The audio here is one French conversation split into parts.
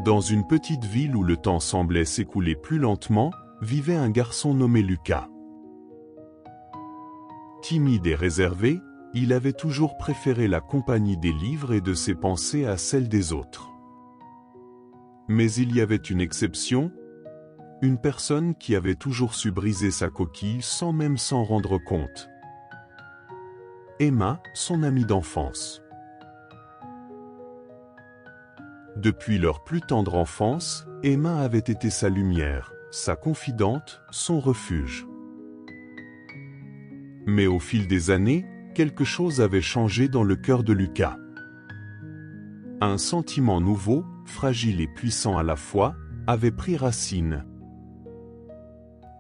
Dans une petite ville où le temps semblait s'écouler plus lentement, vivait un garçon nommé Lucas. Timide et réservé, il avait toujours préféré la compagnie des livres et de ses pensées à celle des autres. Mais il y avait une exception, une personne qui avait toujours su briser sa coquille sans même s'en rendre compte. Emma, son amie d'enfance. Depuis leur plus tendre enfance, Emma avait été sa lumière, sa confidente, son refuge. Mais au fil des années, quelque chose avait changé dans le cœur de Lucas. Un sentiment nouveau, fragile et puissant à la fois, avait pris racine.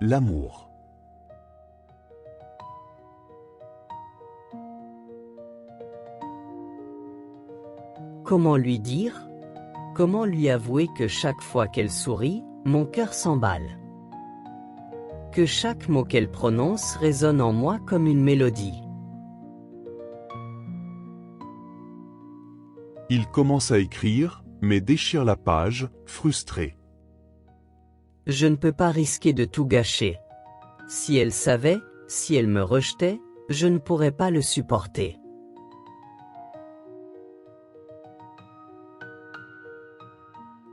L'amour. Comment lui dire? Comment lui avouer que chaque fois qu'elle sourit, mon cœur s'emballe? Que chaque mot qu'elle prononce résonne en moi comme une mélodie. Il commence à écrire, mais déchire la page, frustré. Je ne peux pas risquer de tout gâcher. Si elle savait, si elle me rejetait, je ne pourrais pas le supporter.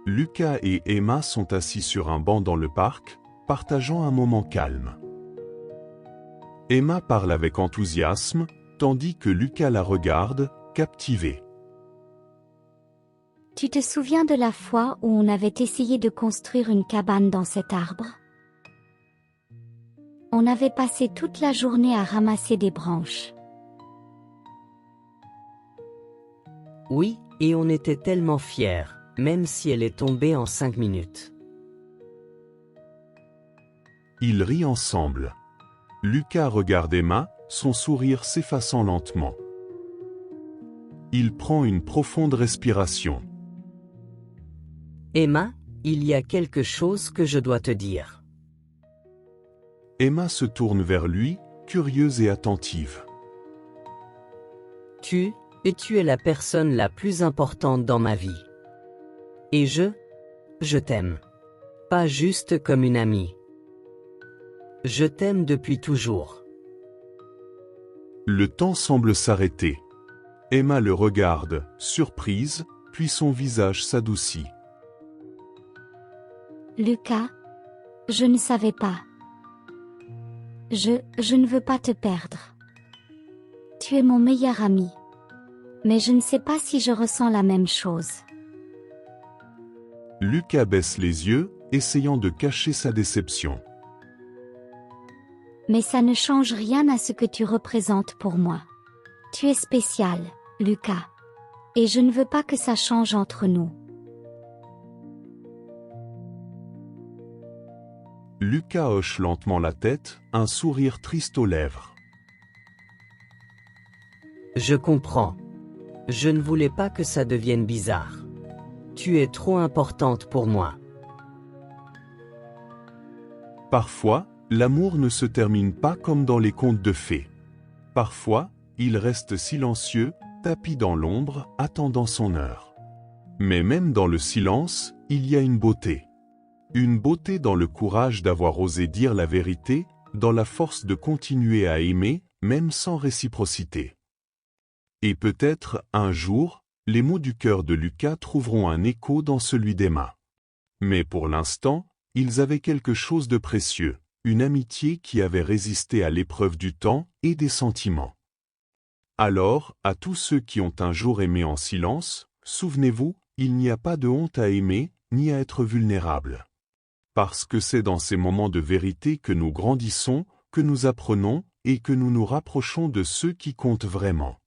Lucas et Emma sont assis sur un banc dans le parc, partageant un moment calme. Emma parle avec enthousiasme, tandis que Lucas la regarde, captivé. Tu te souviens de la fois où on avait essayé de construire une cabane dans cet arbre? On avait passé toute la journée à ramasser des branches. Oui, et on était tellement fiers, même si elle est tombée en 5 minutes. Ils rient ensemble. Lucas regarde Emma, son sourire s'effaçant lentement. Il prend une profonde respiration. Emma, il y a quelque chose que je dois te dire. Emma se tourne vers lui, curieuse et attentive. Tu es la personne la plus importante dans ma vie. Et je t'aime. Pas juste comme une amie. Je t'aime depuis toujours. Le temps semble s'arrêter. Emma le regarde, surprise, puis son visage s'adoucit. Lucas, je ne savais pas. Je ne veux pas te perdre. Tu es mon meilleur ami. Mais je ne sais pas si je ressens la même chose. Lucas baisse les yeux, essayant de cacher sa déception. Mais ça ne change rien à ce que tu représentes pour moi. Tu es spécial, Lucas. Et je ne veux pas que ça change entre nous. Lucas hoche lentement la tête, un sourire triste aux lèvres. Je comprends. Je ne voulais pas que ça devienne bizarre. Tu es trop importante pour moi. Parfois, l'amour ne se termine pas comme dans les contes de fées. Parfois, il reste silencieux, tapi dans l'ombre, attendant son heure. Mais même dans le silence, il y a une beauté. Une beauté dans le courage d'avoir osé dire la vérité, dans la force de continuer à aimer, même sans réciprocité. Et peut-être, un jour, les mots du cœur de Lucas trouveront un écho dans celui d'Emma. Mais pour l'instant, ils avaient quelque chose de précieux, une amitié qui avait résisté à l'épreuve du temps et des sentiments. Alors, à tous ceux qui ont un jour aimé en silence, souvenez-vous, il n'y a pas de honte à aimer, ni à être vulnérable. Parce que c'est dans ces moments de vérité que nous grandissons, que nous apprenons, et que nous nous rapprochons de ceux qui comptent vraiment.